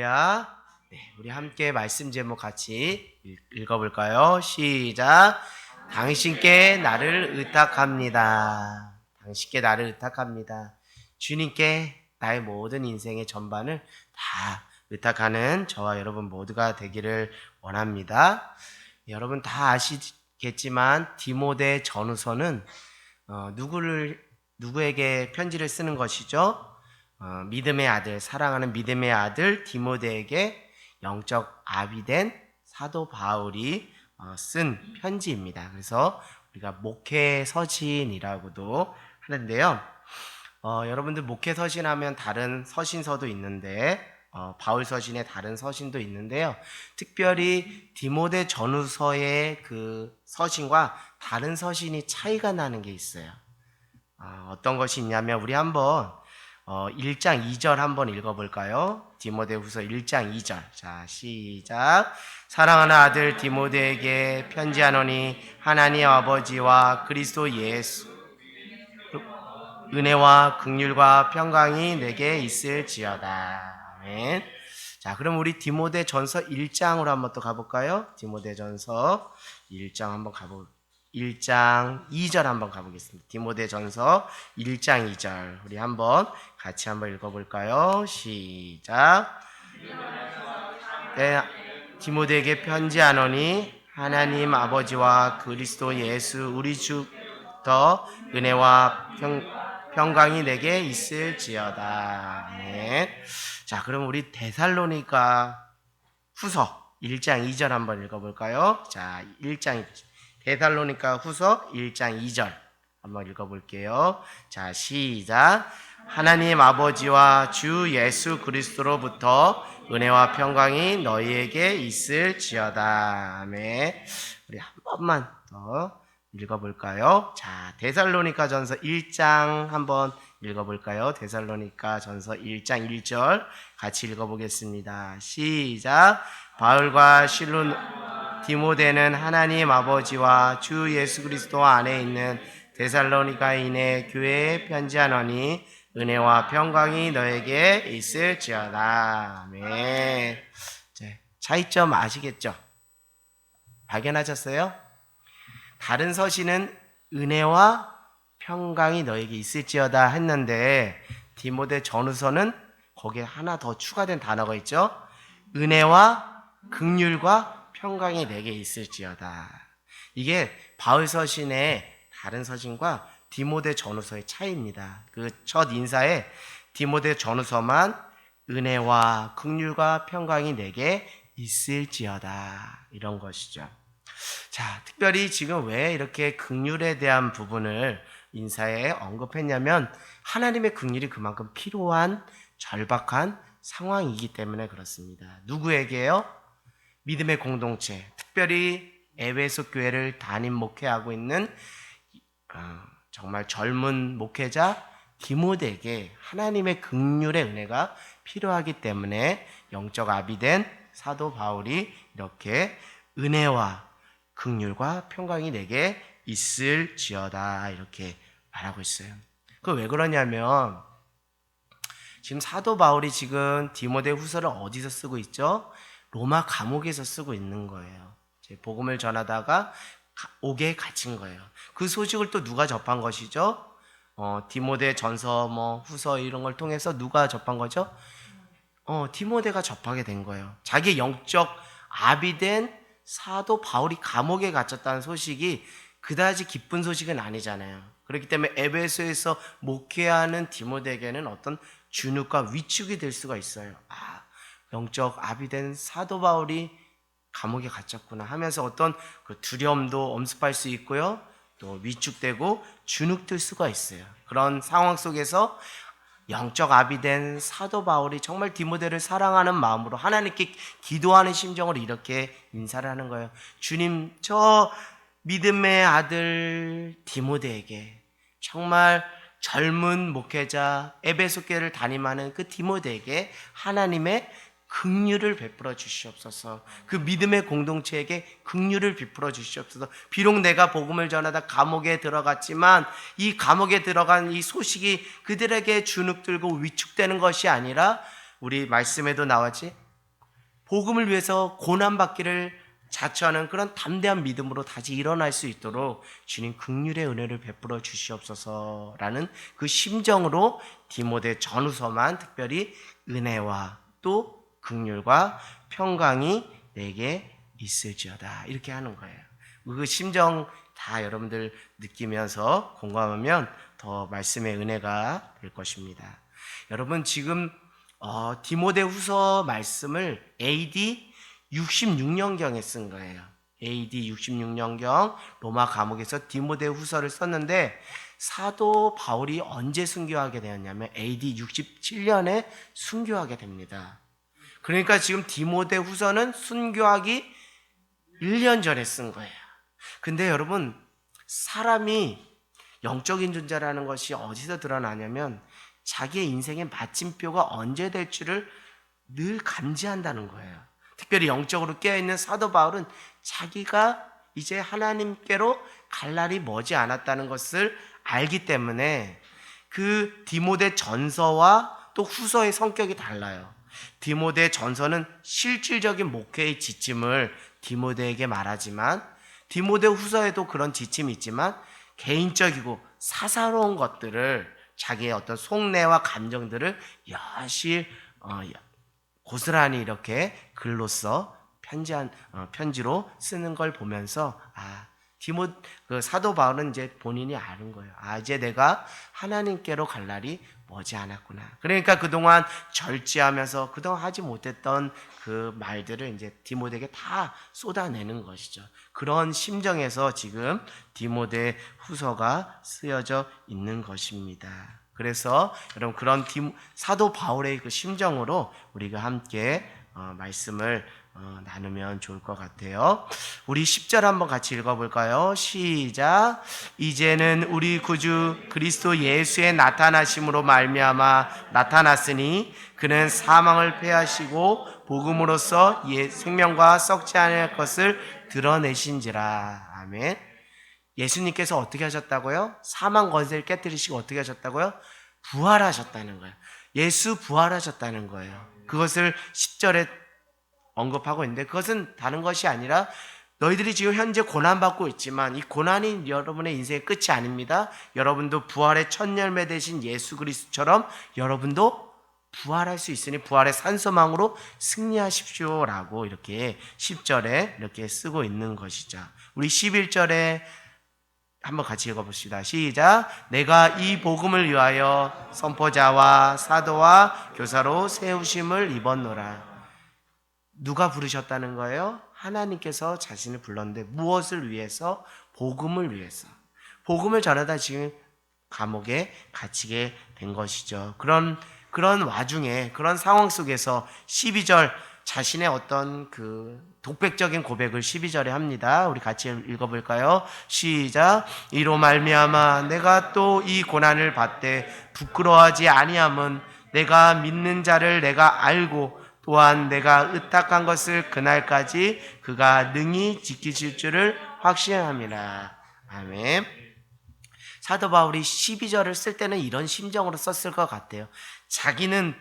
할렐루야. 네, 우리 함께 말씀 제목 같이 읽어볼까요? 시작. 당신께 나를 의탁합니다. 당신께 나를 의탁합니다. 주님께 나의 모든 인생의 전반을 다 의탁하는 저와 여러분 모두가 되기를 원합니다. 여러분 다 아시겠지만 디모데 전후서는 누구에게 편지를 쓰는 것이죠? 믿음의 아들, 사랑하는 믿음의 아들 디모데에게 영적 아비된 사도 바울이 쓴 편지입니다. 그래서 우리가 목회 서신이라고도 하는데요. 여러분들 목회 서신하면 다른 서신서도 있는데 바울 서신에 다른 서신도 있는데요. 특별히 디모데 전후서의 그 서신과 다른 서신이 차이가 나는 게 있어요. 어떤 것이 있냐면 우리 한번 1장 2절 한번 읽어볼까요? 디모데후서 1장 2절. 자, 시작. 사랑하는 아들 디모데에게 편지하노니 하나님 아버지와 그리스도 예수 은혜와 긍휼과 평강이 내게 있을지어다. 아멘. 자, 그럼 우리 디모데 전서 1장으로 한번 또 가볼까요? 디모데 전서 1장 한번 1장 2절 한번 가보겠습니다. 디모데 전서 1장 2절. 우리 한번 같이 한번 읽어볼까요? 시작. 네, 디모데에게 편지하노니 하나님 아버지와 그리스도 예수 우리 주부터 은혜와 평강이 내게 있을지어다. 네. 자, 그럼 우리 데살로니가 후서 1장 2절 한번 읽어볼까요? 자, 1장 데살로니가 후서 1장 2절 한번 읽어볼게요. 자, 시작. 하나님 아버지와 주 예수 그리스도로부터 은혜와 평강이 너희에게 있을지어다. 아멘. 우리 한 번만 더 읽어볼까요? 자, 데살로니가 전서 1장 한번 읽어볼까요? 데살로니가 전서 1장 1절 같이 읽어보겠습니다. 시작. 바울과 실로 디모데는 하나님 아버지와 주 예수 그리스도 안에 있는 데살로니가인의 교회에 편지하노니 은혜와 평강이 너에게 있을지어다. 아멘. 차이점 아시겠죠? 발견하셨어요? 다른 서신은 은혜와 평강이 너에게 있을지어다 했는데 디모데 전후서는 거기에 하나 더 추가된 단어가 있죠? 은혜와 긍휼과 평강이 내게 있을지어다. 이게 바울 서신의 다른 서신과 디모데 전후서의 차이입니다. 그 첫 인사에 디모데 전후서만 은혜와 긍휼과 평강이 내게 있을지어다 이런 것이죠. 자, 특별히 지금 왜 이렇게 긍휼에 대한 부분을 인사에 언급했냐면 하나님의 긍휼이 그만큼 필요한 절박한 상황이기 때문에 그렇습니다. 누구에게요? 믿음의 공동체, 특별히 에베소 교회를 담임 목회하고 있는 정말 젊은 목회자 디모데에게 하나님의 긍휼의 은혜가 필요하기 때문에 영적 아비된 사도 바울이 이렇게 은혜와 긍휼과 평강이 내게 있을지어다 이렇게 말하고 있어요. 그 왜 그러냐면 지금 사도 바울이 지금 디모데 후서를 어디서 쓰고 있죠? 로마 감옥에서 쓰고 있는 거예요. 복음을 전하다가 옥에 갇힌 거예요. 그 소식을 또 누가 접한 것이죠? 디모데 전서 후서 이런 걸 통해서 누가 접한 거죠? 디모데가 접하게 된 거예요. 자기 영적 아비된 사도 바울이 감옥에 갇혔다는 소식이 그다지 기쁜 소식은 아니잖아요. 그렇기 때문에 에베소에서 목회하는 디모데에게는 어떤 주눅과 위축이 될 수가 있어요. 영적 아비된 사도 바울이 감옥에 갇혔구나 하면서 어떤 그 두려움도 엄습할 수 있고요. 또 위축되고 주눅들 수가 있어요. 그런 상황 속에서 영적 아비된 사도 바울이 정말 디모데를 사랑하는 마음으로 하나님께 기도하는 심정으로 이렇게 인사를 하는 거예요. 주님, 저 믿음의 아들 디모데에게 정말 젊은 목회자 에베소 교회를 담임하는 그 디모데에게 하나님의 긍휼을 베풀어 주시옵소서. 그 믿음의 공동체에게 긍휼을 베풀어 주시옵소서. 비록 내가 복음을 전하다 감옥에 들어갔지만 이 감옥에 들어간 이 소식이 그들에게 주눅들고 위축되는 것이 아니라 우리 말씀에도 나왔지, 복음을 위해서 고난받기를 자처하는 그런 담대한 믿음으로 다시 일어날 수 있도록 주님 긍휼의 은혜를 베풀어 주시옵소서라는 그 심정으로 디모데 전후서만 특별히 은혜와 또 긍휼과 평강이 내게 있을지어다 이렇게 하는 거예요. 그 심정 다 여러분들 느끼면서 공감하면 더 말씀의 은혜가 될 것입니다. 여러분 지금 디모데 후서 말씀을 AD 66년경에 쓴 거예요. AD 66년경 로마 감옥에서 디모데 후서를 썼는데 사도 바울이 언제 순교하게 되었냐면 AD 67년에 순교하게 됩니다. 그러니까 지금 디모데 후서는 순교하기 1년 전에 쓴 거예요. 근데 여러분 사람이 영적인 존재라는 것이 어디서 드러나냐면 자기의 인생의 마침표가 언제 될 줄을 늘 감지한다는 거예요. 특별히 영적으로 깨어있는 사도 바울은 자기가 이제 하나님께로 갈 날이 머지 않았다는 것을 알기 때문에 그 디모데 전서와 또 후서의 성격이 달라요. 디모데 전서는 실질적인 목회의 지침을 디모데에게 말하지만 디모데 후서에도 그런 지침이 있지만 개인적이고 사사로운 것들을 자기의 어떤 속내와 감정들을 여실 고스란히 이렇게 글로써 편지로 쓰는 걸 보면서 그 사도 바울은 이제 본인이 아는 거예요. 이제 내가 하나님께로 갈 날이 머지 않았구나. 그러니까 그동안 절제하면서 그동안 하지 못했던 그 말들을 이제 디모데에게 다 쏟아내는 것이죠. 그런 심정에서 지금 디모데 후서가 쓰여져 있는 것입니다. 그래서 여러분 그런 사도 바울의 그 심정으로 우리가 함께 말씀을 나누면 좋을 것 같아요. 우리 10절 한번 같이 읽어볼까요? 시작. 이제는 우리 구주 그리스도 예수의 나타나심으로 말미암아 나타났으니 그는 사망을 패하시고 복음으로써 생명과 썩지 않을 것을 드러내신지라. 아멘. 예수님께서 어떻게 하셨다고요? 사망 권세를 깨뜨리시고 어떻게 하셨다고요? 부활하셨다는 거예요. 예수 부활하셨다는 거예요. 그것을 10절에 언급하고 있는데 그것은 다른 것이 아니라 너희들이 지금 현재 고난받고 있지만 이 고난이 여러분의 인생의 끝이 아닙니다. 여러분도 부활의 첫 열매 되신 예수 그리스도처럼 여러분도 부활할 수 있으니 부활의 산소망으로 승리하십시오라고 이렇게 10절에 이렇게 쓰고 있는 것이죠. 우리 11절에 한번 같이 읽어봅시다. 시작. 내가 이 복음을 위하여 선포자와 사도와 교사로 세우심을 입었노라. 누가 부르셨다는 거예요? 하나님께서 자신을 불렀는데 무엇을 위해서? 복음을 위해서. 복음을 전하다 지금 감옥에 갇히게 된 것이죠. 그런 와중에 그런 상황 속에서 12절 자신의 어떤 그 독백적인 고백을 12절에 합니다. 우리 같이 읽어볼까요? 시작. 이로 말미암아 내가 또 이 고난을 받되 부끄러워하지 아니함은 내가 믿는 자를 내가 알고 또한 내가 의탁한 것을 그날까지 그가 능히 지키실 줄을 확신함이라. 아멘. 사도 바울이 12절을 쓸 때는 이런 심정으로 썼을 것 같아요.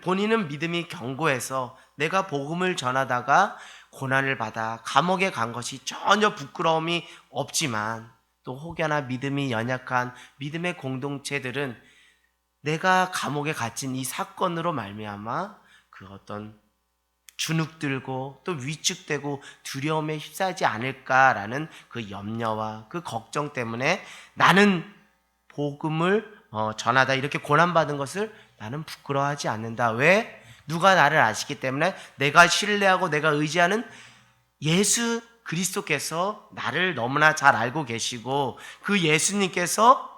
본인은 믿음이 견고해서 내가 복음을 전하다가 고난을 받아 감옥에 간 것이 전혀 부끄러움이 없지만 또 혹여나 믿음이 연약한 믿음의 공동체들은 내가 감옥에 갇힌 이 사건으로 말미암아 그 어떤 주눅들고 또 위축되고 두려움에 휩싸이지 않을까라는 그 염려와 그 걱정 때문에 나는 복음을 전하다 이렇게 고난받은 것을 나는 부끄러워하지 않는다. 왜? 누가 나를 아시기 때문에 내가 신뢰하고 내가 의지하는 예수 그리스도께서 나를 너무나 잘 알고 계시고 그 예수님께서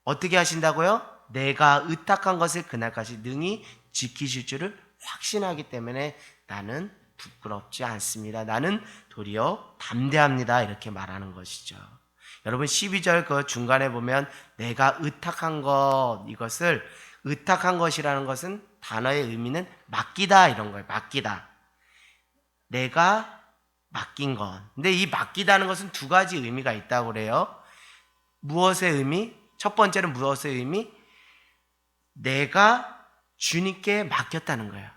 어떻게 하신다고요? 내가 의탁한 것을 그날까지 능히 지키실 줄을 확신하기 때문에 나는 부끄럽지 않습니다. 나는 도리어 담대합니다. 이렇게 말하는 것이죠. 여러분 12절 그 중간에 보면 내가 의탁한 것, 이것을 의탁한 것이라는 것은 단어의 의미는 맡기다 이런 거예요. 맡기다. 내가 맡긴 것. 근데 이 맡기다는 것은 두 가지 의미가 있다고 그래요. 무엇의 의미? 첫 번째는 무엇의 의미? 내가 주님께 맡겼다는 거예요.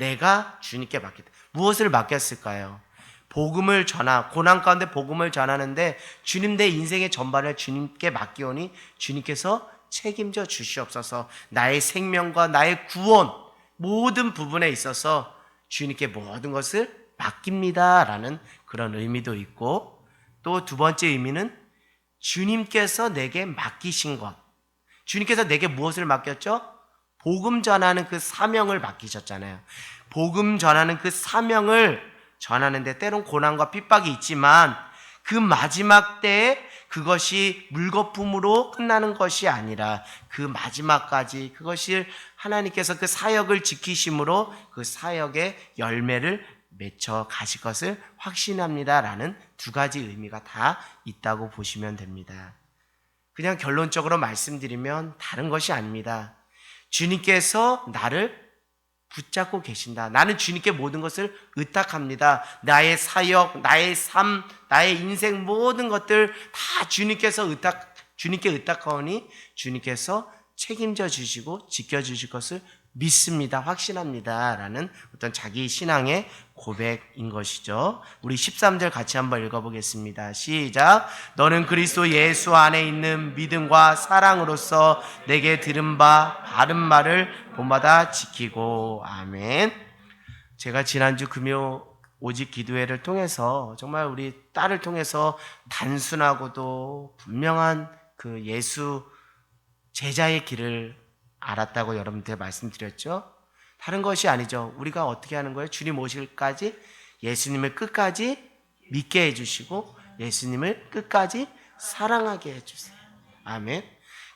내가 주님께 맡겼다. 무엇을 맡겼을까요? 복음을 고난 가운데 복음을 전하는데 주님 내 인생의 전반을 주님께 맡기오니 주님께서 책임져 주시옵소서. 나의 생명과 나의 구원 모든 부분에 있어서 주님께 모든 것을 맡깁니다 라는 그런 의미도 있고, 또 두 번째 의미는 주님께서 내게 맡기신 것. 주님께서 내게 무엇을 맡겼죠? 복음 전하는 그 사명을 맡기셨잖아요. 복음 전하는 그 사명을 전하는데 때론 고난과 핍박이 있지만 그 마지막 때에 그것이 물거품으로 끝나는 것이 아니라 그 마지막까지 그것이 하나님께서 그 사역을 지키심으로 그 사역의 열매를 맺혀 가실 것을 확신합니다라는 두 가지 의미가 다 있다고 보시면 됩니다. 그냥 결론적으로 말씀드리면 다른 것이 아닙니다. 주님께서 나를 붙잡고 계신다. 나는 주님께 모든 것을 의탁합니다. 나의 사역, 나의 삶, 나의 인생 모든 것들 다 주님께 의탁하오니 주님께서 책임져 주시고 지켜주실 것을 믿습니다. 확신합니다. 라는 어떤 자기 신앙의 고백인 것이죠. 우리 13절 같이 한번 읽어보겠습니다. 시작. 너는 그리스도 예수 안에 있는 믿음과 사랑으로서 내게 들은 바 바른 말을 본받아 지키고. 아멘. 제가 지난주 금요 오직 기도회를 통해서 정말 우리 딸을 통해서 단순하고도 분명한 그 예수 제자의 길을 알았다고 여러분들 말씀드렸죠. 다른 것이 아니죠. 우리가 어떻게 하는 거예요? 주님 오실까지 예수님을 끝까지 믿게 해주시고 예수님을 끝까지 사랑하게 해주세요. 아멘.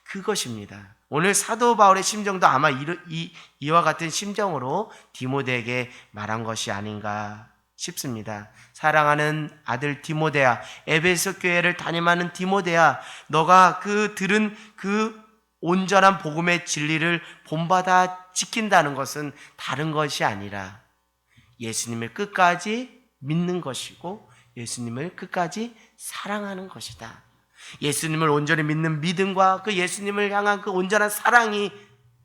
그것입니다. 오늘 사도 바울의 심정도 아마 이와 같은 심정으로 디모데에게 말한 것이 아닌가 싶습니다. 사랑하는 아들 디모데야, 에베소 교회를 담임하는 디모데야, 너가 들은 그 온전한 복음의 진리를 본받아 지킨다는 것은 다른 것이 아니라 예수님을 끝까지 믿는 것이고 예수님을 끝까지 사랑하는 것이다. 예수님을 온전히 믿는 믿음과 그 예수님을 향한 그 온전한 사랑이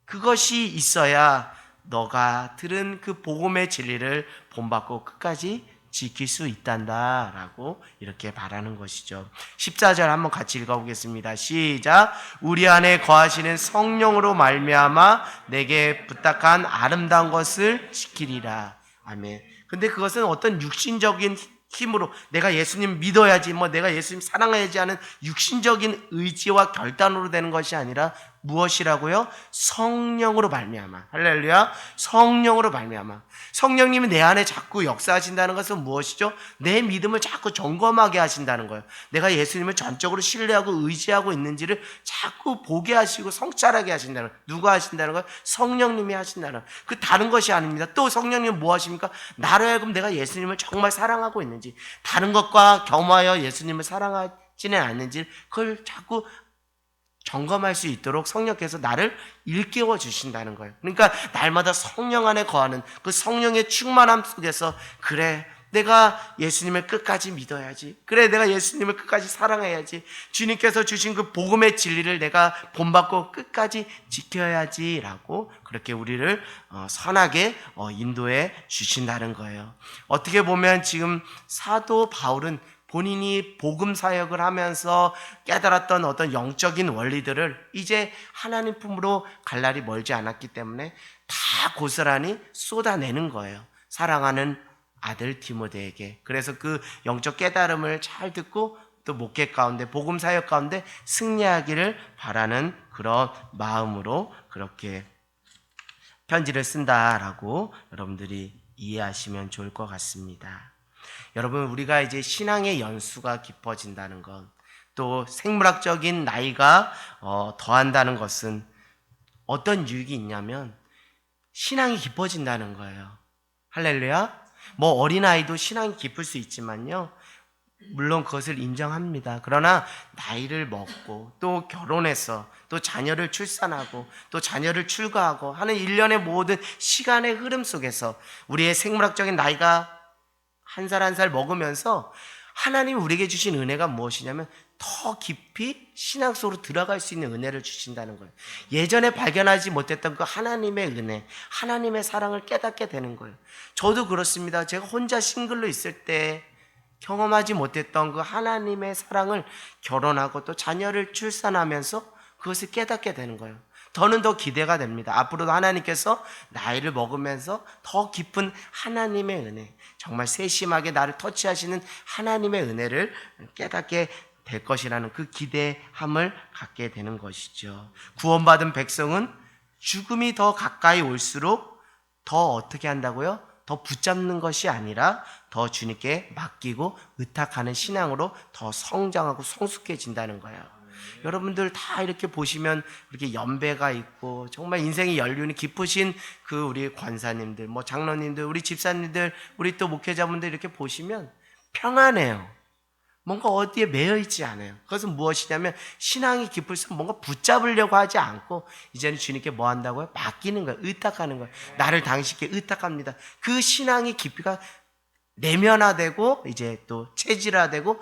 그것이 있어야 너가 들은 그 복음의 진리를 본받고 끝까지 지킬 수 있단다 라고 이렇게 말하는 것이죠. 14절 한번 같이 읽어보겠습니다. 시작. 우리 안에 거하시는 성령으로 말미암아 내게 부탁한 아름다운 것을 지키리라. 아멘. 근데 그것은 어떤 육신적인 힘으로 내가 예수님 믿어야지, 내가 예수님 사랑해야지 하는 육신적인 의지와 결단으로 되는 것이 아니라 무엇이라고요? 성령으로 말미암아. 할렐루야. 성령으로 말미암아. 성령님이 내 안에 자꾸 역사하신다는 것은 무엇이죠? 내 믿음을 자꾸 점검하게 하신다는 거예요. 내가 예수님을 전적으로 신뢰하고 의지하고 있는지를 자꾸 보게 하시고 성찰하게 하신다는 거예요. 누가 하신다는 거예요? 성령님이 하신다는 거예요. 그 다른 것이 아닙니다. 또 성령님은 뭐 하십니까? 나로 하여금 내가 예수님을 정말 사랑하고 있는지, 다른 것과 겸하여 예수님을 사랑하지는 않는지 그걸 자꾸 점검할 수 있도록 성령께서 나를 일깨워 주신다는 거예요. 그러니까 날마다 성령 안에 거하는 그 성령의 충만함 속에서, 그래 내가 예수님을 끝까지 믿어야지, 그래 내가 예수님을 끝까지 사랑해야지, 주님께서 주신 그 복음의 진리를 내가 본받고 끝까지 지켜야지 라고 그렇게 우리를 선하게 인도해 주신다는 거예요. 어떻게 보면 지금 사도 바울은 본인이 복음 사역을 하면서 깨달았던 어떤 영적인 원리들을 이제 하나님 품으로 갈 날이 멀지 않았기 때문에 다 고스란히 쏟아내는 거예요. 사랑하는 아들 디모데에게. 그래서 그 영적 깨달음을 잘 듣고 또 목회 가운데 복음 사역 가운데 승리하기를 바라는 그런 마음으로 그렇게 편지를 쓴다라고 여러분들이 이해하시면 좋을 것 같습니다. 여러분, 우리가 이제 신앙의 연수가 깊어진다는 것, 또 생물학적인 나이가 더한다는 것은 어떤 유익이 있냐면 신앙이 깊어진다는 거예요. 할렐루야. 어린아이도 신앙이 깊을 수 있지만요, 물론 그것을 인정합니다. 그러나 나이를 먹고 또 결혼해서 또 자녀를 출산하고 또 자녀를 출가하고 하는 일련의 모든 시간의 흐름 속에서 우리의 생물학적인 나이가 한 살 한 살 먹으면서 하나님이 우리에게 주신 은혜가 무엇이냐면 더 깊이 신앙 속으로 들어갈 수 있는 은혜를 주신다는 거예요. 예전에 발견하지 못했던 그 하나님의 은혜, 하나님의 사랑을 깨닫게 되는 거예요. 저도 그렇습니다. 제가 혼자 싱글로 있을 때 경험하지 못했던 그 하나님의 사랑을 결혼하고 또 자녀를 출산하면서 그것을 깨닫게 되는 거예요. 더는 더 기대가 됩니다. 앞으로도 하나님께서 나이를 먹으면서 더 깊은 하나님의 은혜, 정말 세심하게 나를 터치하시는 하나님의 은혜를 깨닫게 될 것이라는 그 기대함을 갖게 되는 것이죠. 구원받은 백성은 죽음이 더 가까이 올수록 더 어떻게 한다고요? 더 붙잡는 것이 아니라 더 주님께 맡기고 의탁하는 신앙으로 더 성장하고 성숙해진다는 거예요. 여러분들 다 이렇게 보시면 이렇게 연배가 있고 정말 인생의 연륜이 깊으신 그 우리 권사님들, 뭐 장로님들, 우리 집사님들, 우리 또 목회자분들 이렇게 보시면 평안해요. 뭔가 어디에 매여 있지 않아요. 그것은 무엇이냐면 신앙이 깊을수록 뭔가 붙잡으려고 하지 않고 이제는 주님께 뭐 한다고요? 맡기는 거예요. 의탁하는 거예요. 나를 당신께 의탁합니다. 그 신앙의 깊이가 내면화되고 이제 또 체질화되고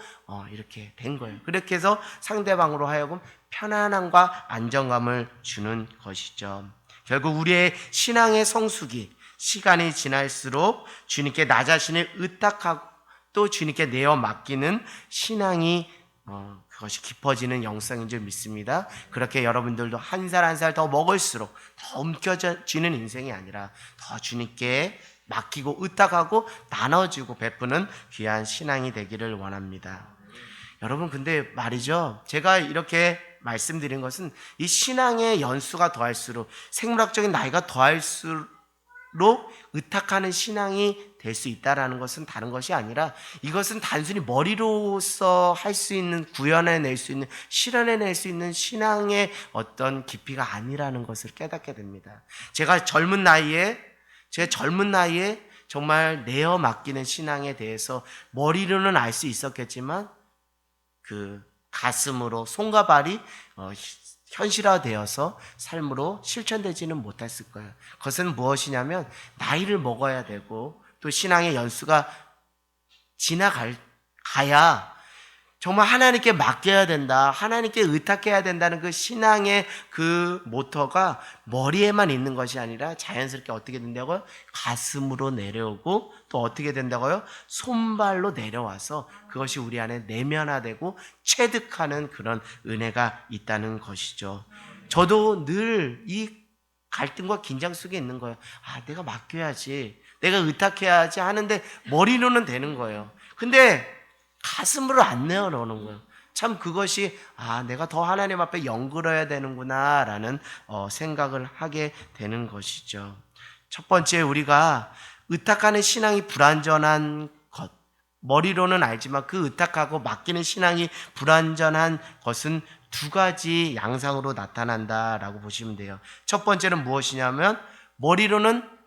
이렇게 된 거예요. 그렇게 해서 상대방으로 하여금 편안함과 안정감을 주는 것이죠. 결국 우리의 신앙의 성숙이 시간이 지날수록 주님께 나 자신을 의탁하고 또 주님께 내어 맡기는 신앙이 그것이 깊어지는 영성인 줄 믿습니다. 그렇게 여러분들도 한 살 한 살 더 먹을수록 더 움켜쥐는 인생이 아니라 더 주님께 맡기고 의탁하고 나눠주고 베푸는 귀한 신앙이 되기를 원합니다. 여러분 근데 말이죠, 제가 이렇게 말씀드린 것은 이 신앙의 연수가 더할수록 생물학적인 나이가 더할수록 의탁하는 신앙이 될 수 있다는 것은 다른 것이 아니라 이것은 단순히 머리로서 할 수 있는, 구현해낼 수 있는, 실현해낼 수 있는 신앙의 어떤 깊이가 아니라는 것을 깨닫게 됩니다. 제가 젊은 나이에 정말 내어 맡기는 신앙에 대해서 머리로는 알 수 있었겠지만 그 가슴으로 손과 발이 현실화되어서 삶으로 실천되지는 못했을 거예요. 그것은 무엇이냐면 나이를 먹어야 되고 또 신앙의 연수가 지나가야 정말 하나님께 맡겨야 된다, 하나님께 의탁해야 된다는 그 신앙의 그 모터가 머리에만 있는 것이 아니라 자연스럽게 어떻게 된다고요? 가슴으로 내려오고 또 어떻게 된다고요? 손발로 내려와서 그것이 우리 안에 내면화되고 체득하는 그런 은혜가 있다는 것이죠. 저도 늘 이 갈등과 긴장 속에 있는 거예요. 내가 맡겨야지, 내가 의탁해야지 하는데 머리로는 되는 거예요. 근데 가슴으로 안 내어놓는 거예요. 참 그것이 내가 더 하나님 앞에 연결해야 되는구나 라는 생각을 하게 되는 것이죠. 첫 번째, 우리가 의탁하는 신앙이 불완전한 것, 머리로는 알지만 그 의탁하고 맡기는 신앙이 불완전한 것은 두 가지 양상으로 나타난다라고 보시면 돼요. 첫 번째는 무엇이냐면 머리로는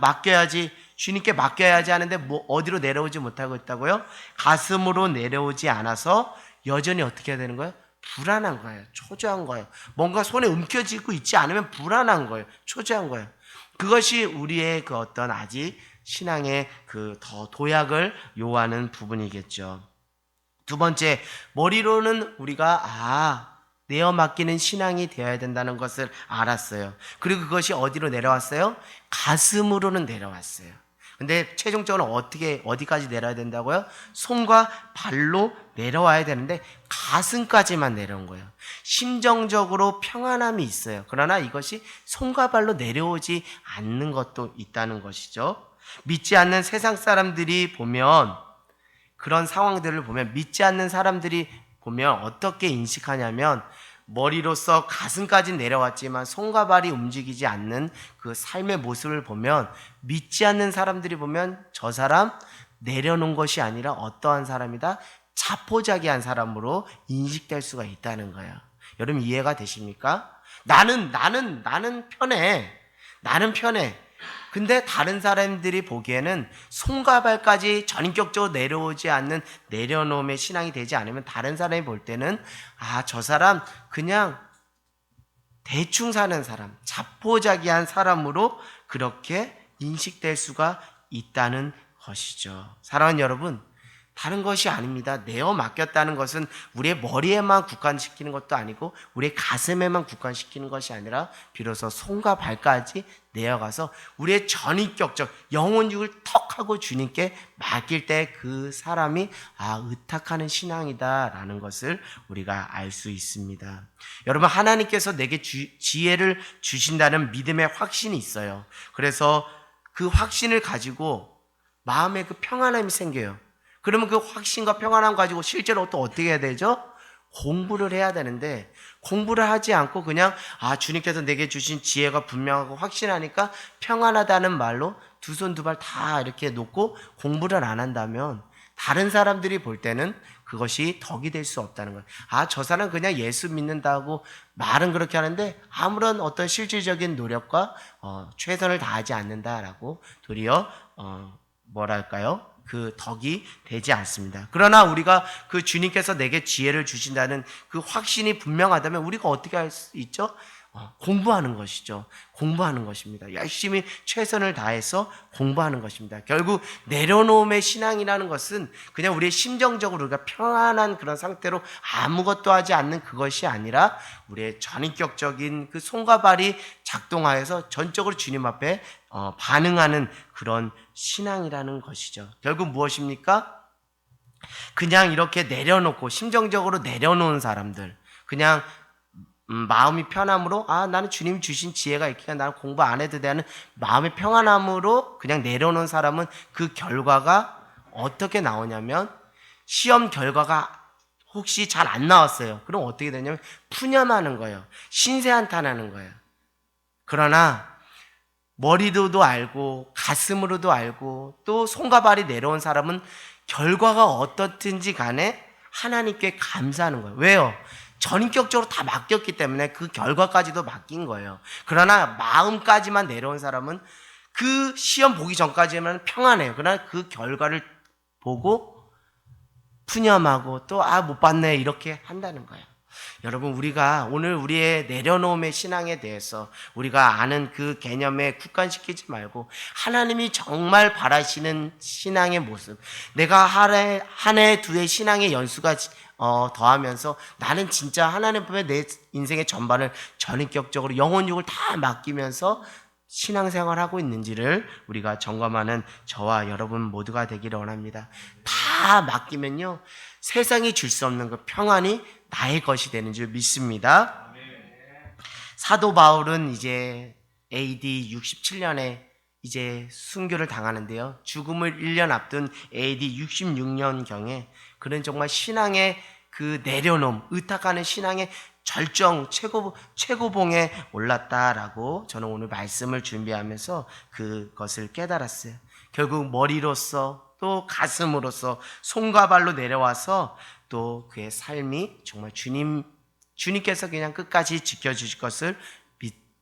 맡겨야지, 주님께 맡겨야지 하는데 어디로 내려오지 못하고 있다고요? 가슴으로 내려오지 않아서 여전히 어떻게 해야 되는 거예요? 불안한 거예요. 초조한 거예요. 뭔가 손에 움켜쥐고 있지 않으면 불안한 거예요. 초조한 거예요. 그것이 우리의 그 어떤 아직 신앙의 그 더 도약을 요하는 부분이겠죠. 두 번째, 머리로는 우리가 내어 맡기는 신앙이 되어야 된다는 것을 알았어요. 그리고 그것이 어디로 내려왔어요? 가슴으로는 내려왔어요. 근데 최종적으로 어디까지 내려야 된다고요? 손과 발로 내려와야 되는데 가슴까지만 내려온 거예요. 심정적으로 평안함이 있어요. 그러나 이것이 손과 발로 내려오지 않는 것도 있다는 것이죠. 믿지 않는 세상 사람들이 보면, 그런 상황들을 보면, 믿지 않는 사람들이 보면 어떻게 인식하냐면 머리로서 가슴까지 내려왔지만 손과 발이 움직이지 않는 그 삶의 모습을 보면 믿지 않는 사람들이 보면 저 사람 내려놓은 것이 아니라 어떠한 사람이다? 자포자기한 사람으로 인식될 수가 있다는 거예요. 여러분 이해가 되십니까? 나는 편해. 나는 편해. 근데 다른 사람들이 보기에는 손과 발까지 전인격적으로 내려오지 않는 내려놓음의 신앙이 되지 않으면 다른 사람이 볼 때는 저 사람 그냥 대충 사는 사람, 자포자기한 사람으로 그렇게 인식될 수가 있다는 것이죠. 사랑하는 여러분, 다른 것이 아닙니다. 내어 맡겼다는 것은 우리의 머리에만 국한시키는 것도 아니고 우리의 가슴에만 국한시키는 것이 아니라 비로소 손과 발까지 내어가서 우리의 전인격적 영혼육을 턱 하고 주님께 맡길 때 그 사람이 의탁하는 신앙이다라는 것을 우리가 알 수 있습니다. 여러분, 하나님께서 내게 지혜를 주신다는 믿음의 확신이 있어요. 그래서 그 확신을 가지고 마음에 그 평안함이 생겨요. 그러면 그 확신과 평안함 가지고 실제로 또 어떻게 해야 되죠? 공부를 해야 되는데, 공부를 하지 않고 그냥 주님께서 내게 주신 지혜가 분명하고 확신하니까 평안하다는 말로 두 손 두 발 다 이렇게 놓고 공부를 안 한다면 다른 사람들이 볼 때는 그것이 덕이 될 수 없다는 거예요. 저 사람 그냥 예수 믿는다고 말은 그렇게 하는데 아무런 어떤 실질적인 노력과 최선을 다하지 않는다라고 도리어 그 덕이 되지 않습니다. 그러나 우리가 그 주님께서 내게 지혜를 주신다는 그 확신이 분명하다면 우리가 어떻게 할 수 있죠? 공부하는 것이죠. 공부하는 것입니다. 열심히 최선을 다해서 공부하는 것입니다. 결국 내려놓음의 신앙이라는 것은 그냥 우리의 심정적으로 우리가 평안한 그런 상태로 아무것도 하지 않는 그것이 아니라 우리의 전인격적인 그 손과 발이 작동하여서 전적으로 주님 앞에 반응하는 그런 신앙이라는 것이죠. 결국 무엇입니까? 그냥 이렇게 내려놓고 심정적으로 내려놓은 사람들, 그냥 마음이 편함으로 나는 주님 주신 지혜가 있기에 나는 공부 안 해도 되는 마음의 평안함으로 그냥 내려놓은 사람은 그 결과가 어떻게 나오냐면, 시험 결과가 혹시 잘 안 나왔어요. 그럼 어떻게 되냐면 푸념하는 거예요. 신세한탄하는 거예요. 그러나 머리로도 알고 가슴으로도 알고 또 손과 발이 내려온 사람은 결과가 어떻든지 간에 하나님께 감사하는 거예요. 왜요? 전인격적으로 다 맡겼기 때문에 그 결과까지도 맡긴 거예요. 그러나 마음까지만 내려온 사람은 그 시험 보기 전까지만 평안해요. 그러나 그 결과를 보고 푸념하고 또 못 봤네 이렇게 한다는 거예요. 여러분, 우리가 오늘 우리의 내려놓음의 신앙에 대해서 우리가 아는 그 개념에 국한시키지 말고 하나님이 정말 바라시는 신앙의 모습, 내가 한 해 두 해 신앙의 연수가 더하면서 나는 진짜 하나님 앞에 내 인생의 전반을 전인격적으로 영혼육을 다 맡기면서 신앙생활하고 있는지를 우리가 점검하는 저와 여러분 모두가 되기를 원합니다. 다 맡기면요, 세상이 줄 수 없는 그 평안이 나의 것이 되는 줄 믿습니다. 사도 바울은 이제 AD 67년에 이제 순교를 당하는데요. 죽음을 1년 앞둔 AD 66년경에 그는 정말 신앙의 그 내려놓음, 의탁하는 신앙의 절정, 최고봉에 올랐다라고 저는 오늘 말씀을 준비하면서 그것을 깨달았어요. 결국 머리로서 또 가슴으로서 손과 발로 내려와서 또 그의 삶이 정말 주님께서 그냥 끝까지 지켜주실 것을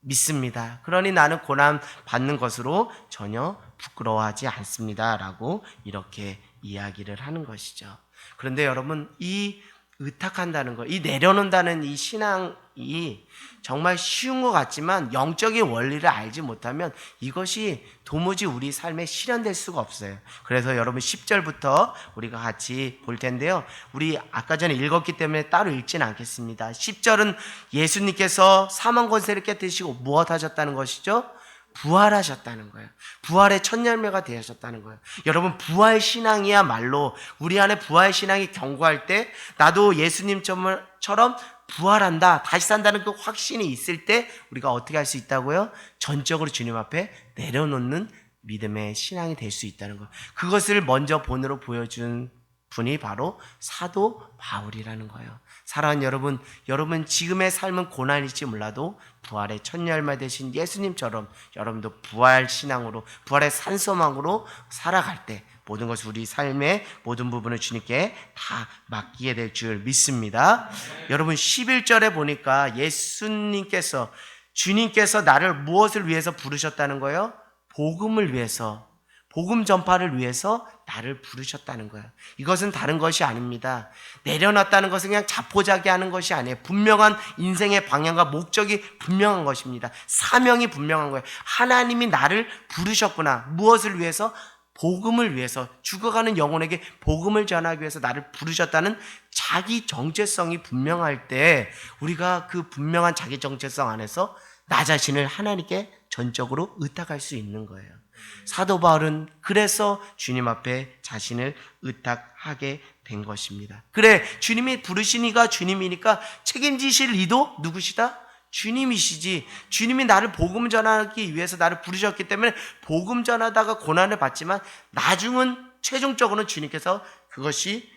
믿습니다. 그러니 나는 고난 받는 것으로 전혀 부끄러워하지 않습니다 라고 이렇게 이야기를 하는 것이죠. 그런데 여러분, 이 의탁한다는 것, 이 내려놓는다는 이 신앙이 정말 쉬운 것 같지만 영적인 원리를 알지 못하면 이것이 도무지 우리 삶에 실현될 수가 없어요. 그래서 여러분 10절부터 우리가 같이 볼 텐데요. 우리 아까 전에 읽었기 때문에 따로 읽지는 않겠습니다. 10절은 예수님께서 사망 권세를 깨뜨리시고 무엇 하셨다는 것이죠? 부활하셨다는 거예요. 부활의 첫 열매가 되셨다는 거예요. 여러분, 부활 신앙이야말로 우리 안에 부활 신앙이 견고할 때 나도 예수님처럼 부활한다, 다시 산다는 그 확신이 있을 때 우리가 어떻게 할 수 있다고요? 전적으로 주님 앞에 내려놓는 믿음의 신앙이 될 수 있다는 거예요. 그것을 먼저 본으로 보여준 분이 바로 사도 바울이라는 거예요. 사랑하는 여러분 지금의 삶은 고난일지 몰라도 부활의 첫 열매 되신 예수님처럼 여러분도 부활 신앙으로, 부활의 산소망으로 살아갈 때 모든 것을, 우리 삶의 모든 부분을 주님께 다 맡기게 될 줄 믿습니다. 여러분 11절에 보니까 주님께서 나를 무엇을 위해서 부르셨다는 거예요? 복음을 위해서, 복음 전파를 위해서 나를 부르셨다는 거예요. 이것은 다른 것이 아닙니다. 내려놨다는 것은 그냥 자포자기하는 것이 아니에요. 분명한 인생의 방향과 목적이 분명한 것입니다. 사명이 분명한 거예요. 하나님이 나를 부르셨구나. 무엇을 위해서? 복음을 위해서, 죽어가는 영혼에게 복음을 전하기 위해서 나를 부르셨다는 자기 정체성이 분명할 때 우리가 그 분명한 자기 정체성 안에서 나 자신을 하나님께 전적으로 의탁할 수 있는 거예요. 사도 바울은 그래서 주님 앞에 자신을 의탁하게 된 것입니다. 그래, 주님이 부르시니까 주님이니까 책임지실 이도 누구시다? 주님이시지. 주님이 나를 복음 전하기 위해서 나를 부르셨기 때문에 복음 전하다가 고난을 받지만 나중은 최종적으로는 주님께서 그것이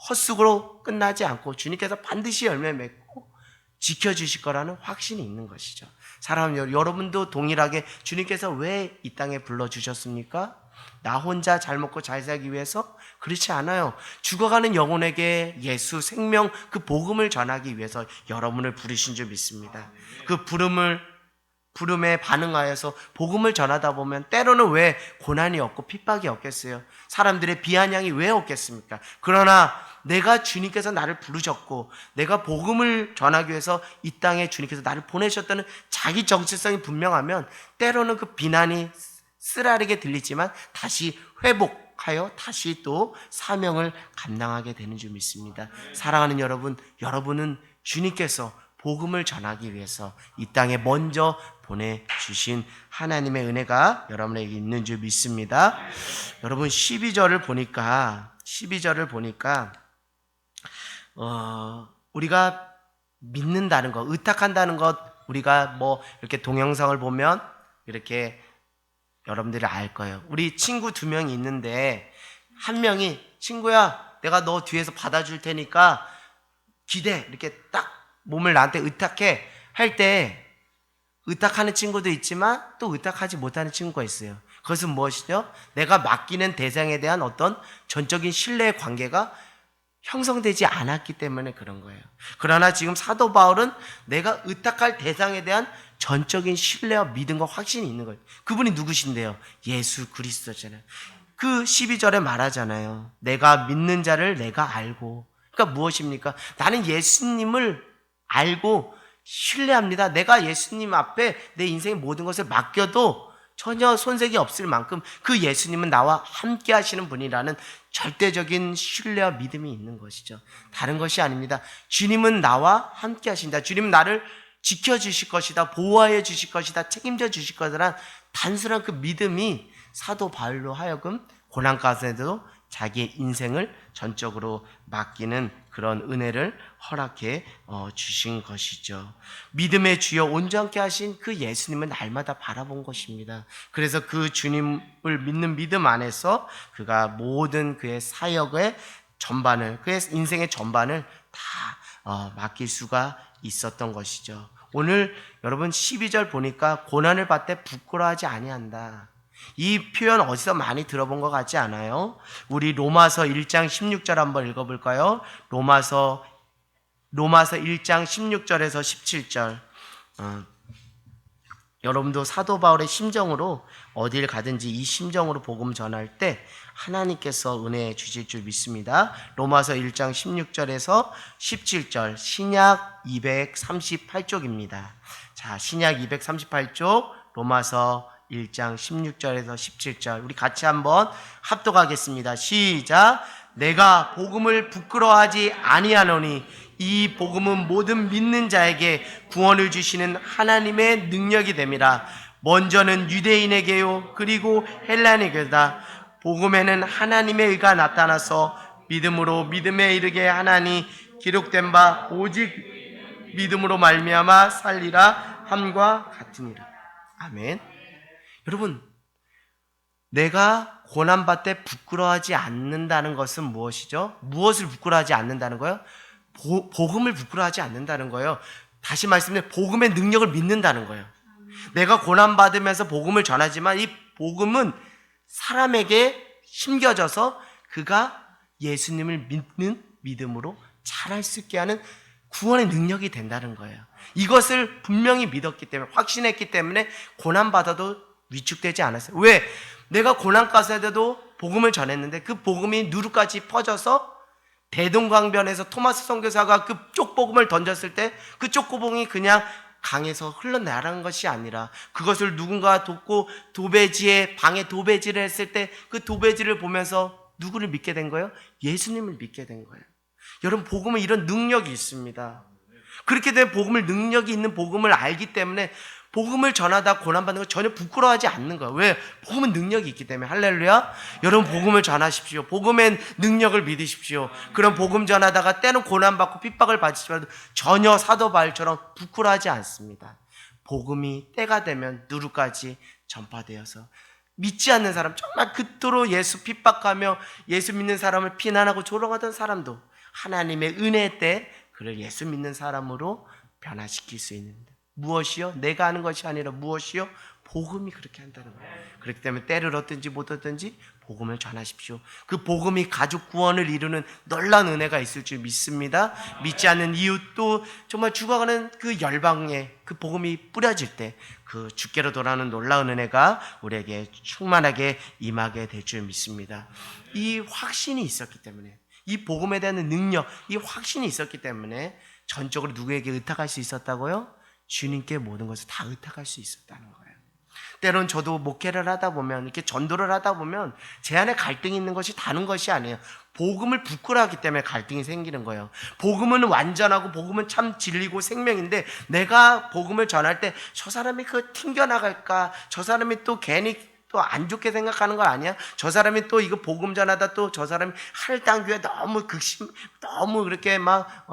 헛수고로 끝나지 않고 주님께서 반드시 열매 맺고 지켜주실 거라는 확신이 있는 것이죠. 사랑하는 여러분도 동일하게 주님께서 왜 이 땅에 불러주셨습니까? 나 혼자 잘 먹고 잘 살기 위해서? 그렇지 않아요. 죽어가는 영혼에게 예수 생명 그 복음을 전하기 위해서 여러분을 부르신 줄 믿습니다. 그 부름에 반응하여서 복음을 전하다 보면 때로는 왜 고난이 없고 핍박이 없겠어요? 사람들의 비아냥이 왜 없겠습니까? 그러나 내가 주님께서 나를 부르셨고 내가 복음을 전하기 위해서 이 땅에 주님께서 나를 보내셨다는 자기 정체성이 분명하면 때로는 그 비난이 쓰라리게 들리지만 다시 회복하여 다시 또 사명을 감당하게 되는 줄 믿습니다. 사랑하는 여러분, 여러분은 주님께서 복음을 전하기 위해서 이 땅에 먼저 보내주신 하나님의 은혜가 여러분에게 있는 줄 믿습니다. 여러분 12절을 보니까 우리가 믿는다는 것, 의탁한다는 것, 우리가 뭐 이렇게 동영상을 보면 이렇게 여러분들이 알 거예요. 우리 친구 2명이 있는데 한 명이 친구야 내가 너 뒤에서 받아줄 테니까 기대 이렇게 딱 몸을 나한테 의탁해 할 때 의탁하는 친구도 있지만 또 의탁하지 못하는 친구가 있어요. 그것은 무엇이죠? 내가 맡기는 대상에 대한 어떤 전적인 신뢰의 관계가 형성되지 않았기 때문에 그런 거예요. 그러나 지금 사도 바울은 내가 의탁할 대상에 대한 전적인 신뢰와 믿음과 확신이 있는 거예요. 그분이 누구신데요? 예수 그리스도잖아요. 그 12절에 말하잖아요. 내가 믿는 자를 내가 알고. 그러니까 무엇입니까? 나는 예수님을 알고 신뢰합니다. 내가 예수님 앞에 내 인생의 모든 것을 맡겨도 전혀 손색이 없을 만큼 그 예수님은 나와 함께 하시는 분이라는 절대적인 신뢰와 믿음이 있는 것이죠. 다른 것이 아닙니다. 주님은 나와 함께 하신다. 주님은 나를 지켜주실 것이다. 보호하여 주실 것이다. 책임져 주실 것이라는 단순한 그 믿음이 사도 바울로 하여금 고난 가운데도 자기의 인생을 전적으로 맡기는 그런 은혜를 허락해 주신 것이죠. 믿음의 주여 온전케 하신 그 예수님을 날마다 바라본 것입니다. 그래서 그 주님을 믿는 믿음 안에서 그가 모든 그의 사역의 전반을, 그의 인생의 전반을 다 맡길 수가 있었던 것이죠. 오늘 여러분 12절 보니까 고난을 받되 부끄러워하지 아니한다. 이 표현 어디서 많이 들어본 것 같지 않아요? 우리 로마서 1장 16절 한번 읽어볼까요? 로마서 1장 16절에서 17절. 여러분도 사도 바울의 심정으로 어딜 가든지 이 심정으로 복음 전할 때 하나님께서 은혜 주실 줄 믿습니다. 로마서 1장 16절에서 17절 신약 238쪽입니다. 자, 신약 238쪽 로마서 1장 16절에서 17절 우리 같이 한번 합독하겠습니다. 시작. 내가 복음을 부끄러워하지 아니하노니 이 복음은 모든 믿는 자에게 구원을 주시는 하나님의 능력이 됨이라. 먼저는 유대인에게요 그리고 헬라인에게다. 복음에는 하나님의 의가 나타나서 믿음으로 믿음에 이르게 하나니 기록된 바 오직 믿음으로 말미암아 살리라 함과 같으니라. 아멘. 여러분, 내가 고난받되 부끄러워하지 않는다는 것은 무엇이죠? 무엇을 부끄러워하지 않는다는 거예요? 복음을 부끄러워하지 않는다는 거예요. 다시 말씀드리면 복음의 능력을 믿는다는 거예요. 내가 고난받으면서 복음을 전하지만 이 복음은 사람에게 심겨져서 그가 예수님을 믿는 믿음으로 잘할 수 있게 하는 구원의 능력이 된다는 거예요. 이것을 분명히 믿었기 때문에, 확신했기 때문에 고난받아도 위축되지 않았어요. 왜? 내가 고난 가운데도 복음을 전했는데 그 복음이 누르까지 퍼져서 대동강변에서 토마스 선교사가 그 쪽복음을 던졌을 때 그 쪽복음이 그냥 강에서 흘러나간 것이 아니라 그것을 누군가 돕고 도배지에 방에 도배지를 했을 때 그 도배지를 보면서 누구를 믿게 된 거예요? 예수님을 믿게 된 거예요. 여러분, 복음은 이런 능력이 있습니다. 그렇게 된 복음을, 능력이 있는 복음을 알기 때문에 복음을 전하다 고난받는 거 전혀 부끄러워하지 않는 거예요. 왜? 복음은 능력이 있기 때문에. 할렐루야. 여러분, 복음을 전하십시오. 복음의 능력을 믿으십시오. 그런 복음 전하다가 때는 고난받고 핍박을 받지만 전혀 사도 바울처럼 부끄러워하지 않습니다. 복음이 때가 되면 누구까지 전파되어서 믿지 않는 사람, 정말 그토록 예수 핍박하며 예수 믿는 사람을 비난하고 조롱하던 사람도 하나님의 은혜 때 그를 예수 믿는 사람으로 변화시킬 수 있는데, 무엇이요? 내가 하는 것이 아니라 무엇이요? 복음이 그렇게 한다는 거예요. 그렇기 때문에 때를 얻든지 못 얻든지 복음을 전하십시오. 그 복음이 가족 구원을 이루는 놀라운 은혜가 있을 줄 믿습니다. 믿지 않는 이웃도 정말 죽어가는 그 열방에 그 복음이 뿌려질 때 그 주께로 돌아오는 놀라운 은혜가 우리에게 충만하게 임하게 될 줄 믿습니다. 이 확신이 있었기 때문에, 이 복음에 대한 능력, 이 확신이 있었기 때문에 전적으로 누구에게 의탁할 수 있었다고요? 주님께 모든 것을 다 의탁할 수 있었다는 거예요. 때론 저도 목회를 하다 보면, 이렇게 전도를 하다 보면 제 안에 갈등이 있는 것이 다른 것이 아니에요. 복음을 부끄러워하기 때문에 갈등이 생기는 거예요. 복음은 완전하고 복음은 참 진리고 생명인데 내가 복음을 전할 때 저 사람이 그거 튕겨나갈까? 저 사람이 또 괜히 또 안 좋게 생각하는 거 아니야? 저 사람이 또 이거 복음 전하다 또 저 사람이 할당교회 너무 극심, 너무 그렇게 막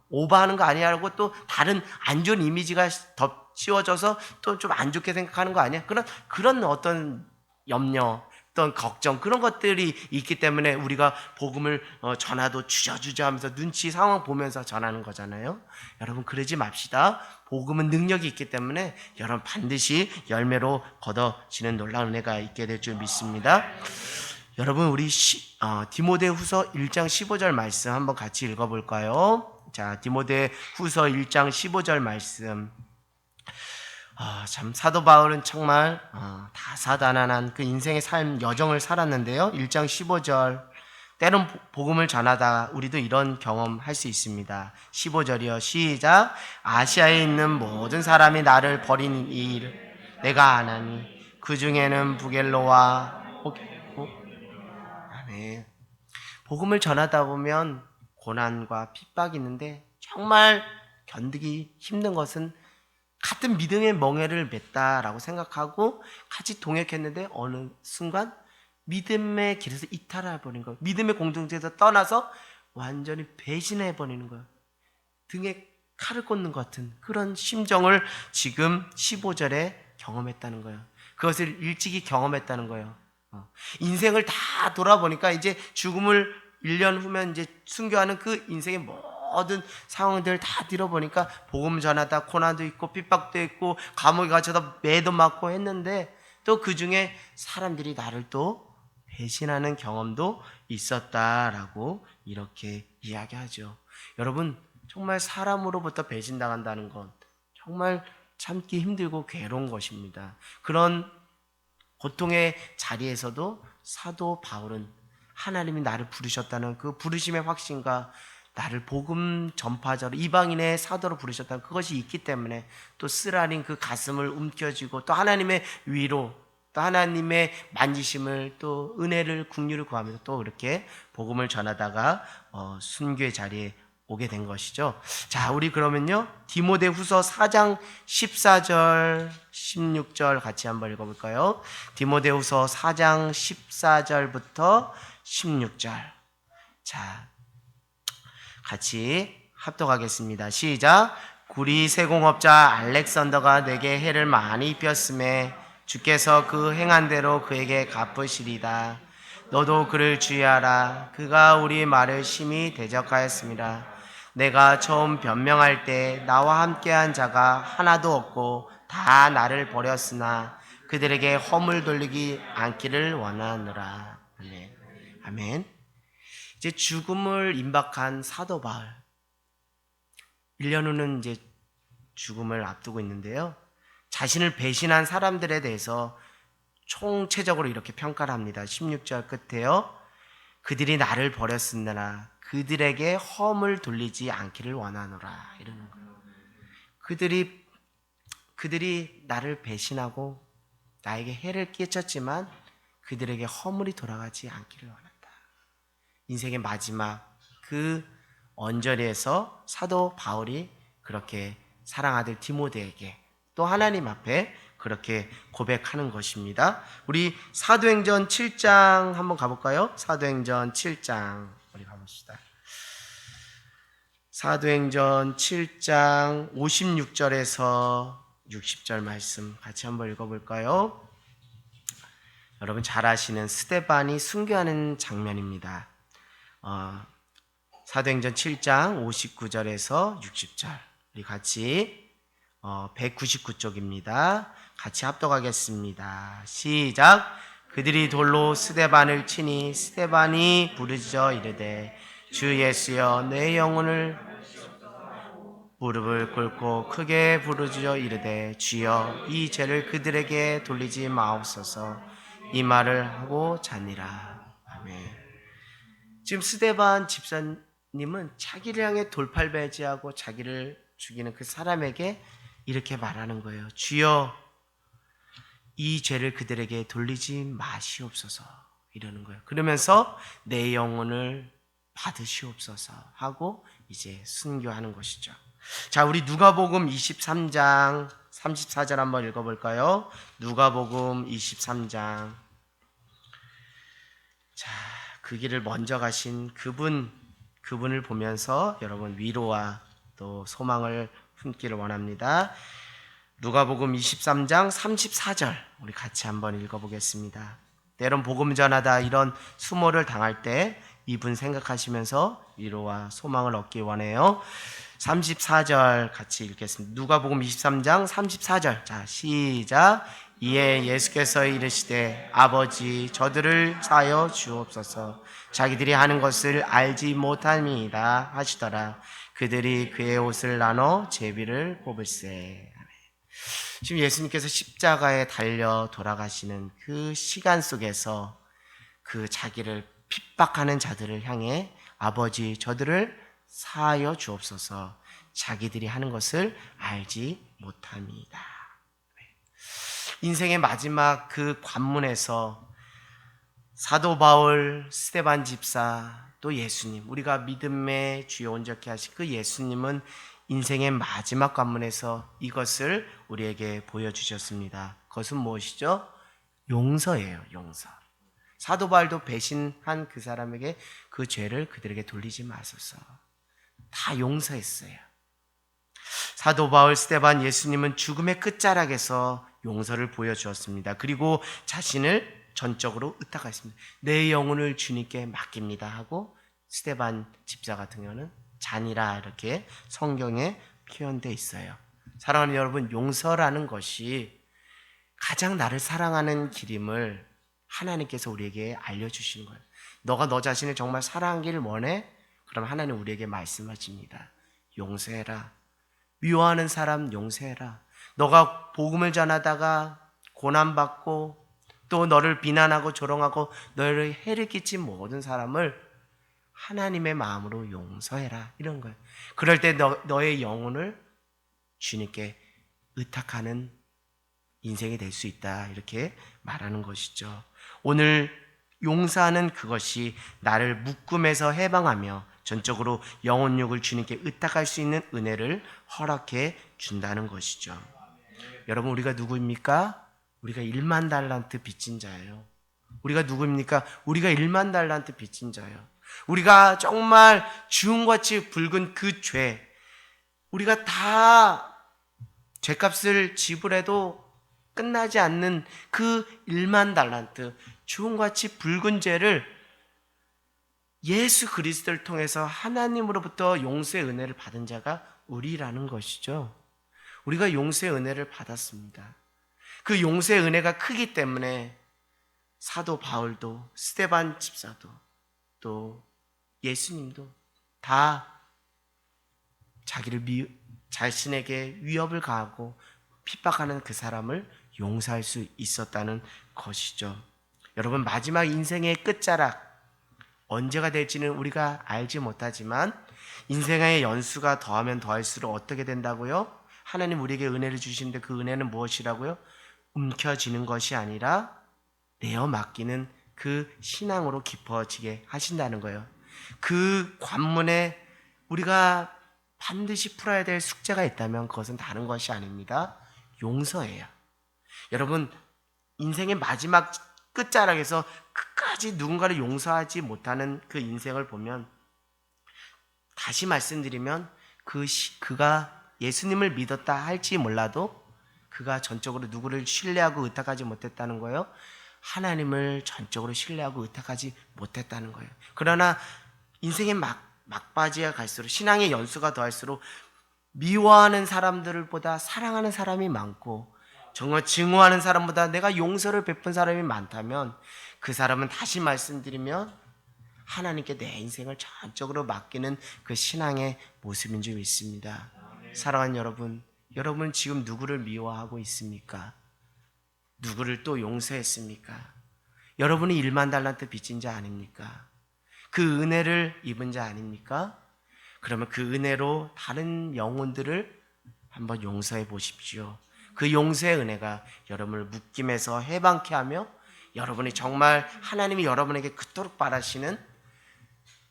오버하는 거 아니냐고 또 다른 안 좋은 이미지가 덮씌워져서 또 좀 안 좋게 생각하는 거 아니야? 그런 어떤 염려, 어떤 걱정, 그런 것들이 있기 때문에 우리가 복음을 전하도 주저주저 하면서 눈치 상황 보면서 전하는 거잖아요. 여러분, 그러지 맙시다. 복음은 능력이 있기 때문에 여러분 반드시 열매로 걷어지는 놀라운 은혜가 있게 될 줄 믿습니다. 여러분, 우리 디모데후서 1장 15절 말씀 한번 같이 읽어볼까요? 자, 디모데후서 1장 15절 말씀. 참 사도 바울은 정말 다사다난한 그 인생의 삶 여정을 살았는데요. 1장 15절. 때론 복음을 전하다 우리도 이런 경험할 수 있습니다. 15절이요. 시작. 아시아에 있는 모든 사람이 나를 버린 이 일을 내가 아나니 그 중에는 부겔로와 아멘. 복음을 전하다 보면 고난과 핍박이 있는데 정말 견디기 힘든 것은 같은 믿음의 멍에를 맸다라고 생각하고 같이 동역했는데 어느 순간 믿음의 길에서 이탈해버린 거예요. 믿음의 공동체에서 떠나서 완전히 배신해버리는 거예요. 등에 칼을 꽂는 것 같은 그런 심정을 지금 15절에 경험했다는 거예요. 그것을 일찍이 경험했다는 거예요. 인생을 다 돌아보니까 이제 죽음을 1년 후면 이제 순교하는 그 인생의 모든 상황들 다 들어보니까 복음 전하다 고난도 있고 핍박도 있고 감옥에 갇혀서 매도 맞고 했는데 또 그 중에 사람들이 나를 또 배신하는 경험도 있었다라고 이렇게 이야기하죠. 여러분, 정말 사람으로부터 배신당한다는 건 정말 참기 힘들고 괴로운 것입니다. 그런 고통의 자리에서도 사도 바울은 하나님이 나를 부르셨다는 그 부르심의 확신과 나를 복음 전파자로 이방인의 사도로 부르셨다는 그것이 있기 때문에 또 쓰라린 그 가슴을 움켜쥐고 또 하나님의 위로 또 하나님의 만지심을 또 은혜를 긍휼을 구하면서 또 이렇게 복음을 전하다가 순교의 자리에 오게 된 것이죠. 자, 우리 그러면요 디모데후서 4장 14절 16절 같이 한번 읽어볼까요? 디모데후서 4장 14절부터 16절. 자, 같이 합독하겠습니다. 시작. 구리 세공업자 알렉산더가 내게 해를 많이 입혔음에 주께서 그 행한 대로 그에게 갚으시리다. 너도 그를 주의하라. 그가 우리 말을 심히 대적하였습니다. 내가 처음 변명할 때 나와 함께한 자가 하나도 없고 다 나를 버렸으나 그들에게 허물 돌리기 않기를 원하노라. 아멘. 아멘. 이제 죽음을 임박한 사도 바울. 1년 후는 이제 죽음을 앞두고 있는데요. 자신을 배신한 사람들에 대해서 총체적으로 이렇게 평가를 합니다. 16절 끝에요. 그들이 나를 버렸으나 그들에게 허물 돌리지 않기를 원하노라. 이러는 거예요. 그들이 그들이 나를 배신하고 나에게 해를 끼쳤지만 그들에게 허물이 돌아가지 않기를 원한다. 인생의 마지막 그 언저리에서 사도 바울이 그렇게 사랑아들 디모데에게 또 하나님 앞에 그렇게 고백하는 것입니다. 우리 사도행전 7장 한번 가볼까요? 사도행전 7장 우리 가봅시다. 사도행전 7장 56절에서 60절 말씀 같이 한번 읽어볼까요? 여러분 잘 아시는 스데반이 순교하는 장면입니다. 사도행전 7장 59절에서 60절 우리 같이 199쪽입니다. 같이 합독하겠습니다. 시작. 그들이 돌로 스데반을 치니 스데반이 부르짖어 이르되 주 예수여 내 영혼을 무릎을 꿇고 크게 부르짖어 이르되 주여 이 죄를 그들에게 돌리지 마옵소서. 이 말을 하고 자니라. 아멘. 지금 스데반 집사님은 자기를 향해 돌팔배지하고 자기를 죽이는 그 사람에게 이렇게 말하는 거예요. 주여 이 죄를 그들에게 돌리지 마시옵소서 이러는 거예요. 그러면서 내 영혼을 받으시옵소서 하고 이제 순교하는 것이죠. 자, 우리 누가복음 23장 34절 한번 읽어볼까요? 누가복음 23장. 자, 그 길을 먼저 가신 그분을 보면서 여러분 위로와 또 소망을 품기를 원합니다. 누가복음 23장 34절 우리 같이 한번 읽어보겠습니다. 때론 복음 전하다 이런 수모를 당할 때 이분 생각하시면서 위로와 소망을 얻기 원해요. 34절 같이 읽겠습니다. 누가복음 23장 34절. 자, 시작. 이에 예수께서 이르시되 아버지 저들을 사하여 주옵소서. 자기들이 하는 것을 알지 못함이다 하시더라. 그들이 그의 옷을 나눠 제비를 뽑을세. 지금 예수님께서 십자가에 달려 돌아가시는 그 시간 속에서 그 자기를 핍박하는 자들을 향해 아버지 저들을 사하여 주옵소서. 자기들이 하는 것을 알지 못함이다. 인생의 마지막 그 관문에서 사도 바울, 스데반 집사, 또 예수님, 우리가 믿음의 주요 온전케 하신 그 예수님은 인생의 마지막 관문에서 이것을 우리에게 보여주셨습니다. 그것은 무엇이죠? 용서예요. 용서. 사도 바울도 배신한 그 사람에게 그 죄를 그들에게 돌리지 마소서. 다 용서했어요. 사도 바울, 스데반, 예수님은 죽음의 끝자락에서 용서를 보여주었습니다. 그리고 자신을 전적으로 의탁하였습니다. 내 영혼을 주님께 맡깁니다 하고 스데반 집사 같은 경우는 잔이라 이렇게 성경에 표현되어 있어요. 사랑하는 여러분, 용서라는 것이 가장 나를 사랑하는 길임을 하나님께서 우리에게 알려주시는 거예요. 너가 너 자신을 정말 사랑하기를 원해? 그럼 하나님 우리에게 말씀하십니다. 용서해라. 미워하는 사람 용서해라. 너가 복음을 전하다가 고난받고 또 너를 비난하고 조롱하고 너를 해를 끼친 모든 사람을 하나님의 마음으로 용서해라. 이런 거예요. 그럴 때 너의 영혼을 주님께 의탁하는 인생이 될 수 있다. 이렇게 말하는 것이죠. 오늘 용서하는 그것이 나를 묶음에서 해방하며 전적으로 영혼육을 주님께 의탁할 수 있는 은혜를 허락해 준다는 것이죠. 여러분, 우리가 누구입니까? 우리가 1만 달란트 빚진 자예요. 우리가 누구입니까? 우리가 1만 달란트 빚진 자예요. 우리가 정말 주홍같이 붉은 그 죄, 우리가 다 죄값을 지불해도 끝나지 않는 그 1만 달란트, 주홍같이 붉은 죄를 예수 그리스도를 통해서 하나님으로부터 용서의 은혜를 받은 자가 우리라는 것이죠. 우리가 용서의 은혜를 받았습니다. 그 용서의 은혜가 크기 때문에 사도 바울도 스데반 집사도 또 예수님도 다 자신에게 위협을 가하고 핍박하는 그 사람을 용서할 수 있었다는 것이죠. 여러분, 마지막 인생의 끝자락 언제가 될지는 우리가 알지 못하지만 인생의 연수가 더하면 더할수록 어떻게 된다고요? 하나님 우리에게 은혜를 주시는데 그 은혜는 무엇이라고요? 움켜쥐는 것이 아니라 내어 맡기는 그 신앙으로 깊어지게 하신다는 거예요. 그 관문에 우리가 반드시 풀어야 될 숙제가 있다면 그것은 다른 것이 아닙니다. 용서예요. 여러분, 인생의 마지막 끝자락에서 끝까지 누군가를 용서하지 못하는 그 인생을 보면, 다시 말씀드리면 그가 예수님을 믿었다 할지 몰라도 그가 전적으로 누구를 신뢰하고 의탁하지 못했다는 거예요. 하나님을 전적으로 신뢰하고 의탁하지 못했다는 거예요. 그러나 인생의 막바지에 갈수록, 신앙의 연수가 더할수록 미워하는 사람들보다 사랑하는 사람이 많고, 정말 증오하는 사람보다 내가 용서를 베푼 사람이 많다면, 그 사람은 다시 말씀드리면 하나님께 내 인생을 전적으로 맡기는 그 신앙의 모습인 줄 믿습니다. 사랑하는 여러분, 여러분 지금 누구를 미워하고 있습니까? 누구를 또 용서했습니까? 여러분이 1만 달란트 빚진 자 아닙니까? 그 은혜를 입은 자 아닙니까? 그러면 그 은혜로 다른 영혼들을 한번 용서해 보십시오. 그 용서의 은혜가 여러분을 묶임에서 해방케 하며, 여러분이 정말 하나님이 여러분에게 그토록 바라시는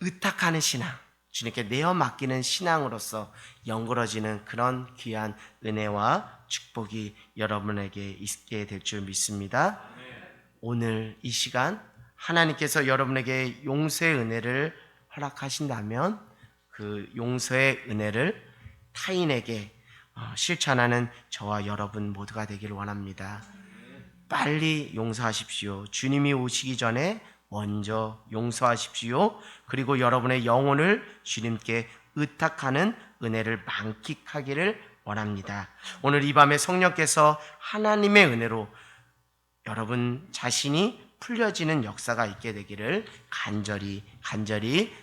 의탁하는 신앙, 주님께 내어 맡기는 신앙으로서 연그러지는 그런 귀한 은혜와 축복이 여러분에게 있게 될 줄 믿습니다. 오늘 이 시간 하나님께서 여러분에게 용서의 은혜를 허락하신다면 그 용서의 은혜를 타인에게 실천하는 저와 여러분 모두가 되기를 원합니다. 빨리 용서하십시오. 주님이 오시기 전에 먼저 용서하십시오. 그리고 여러분의 영혼을 주님께 의탁하는 은혜를 만끽하기를 원합니다. 오늘 이 밤에 성령께서 하나님의 은혜로 여러분 자신이 풀려지는 역사가 있게 되기를 간절히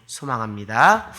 소망합니다.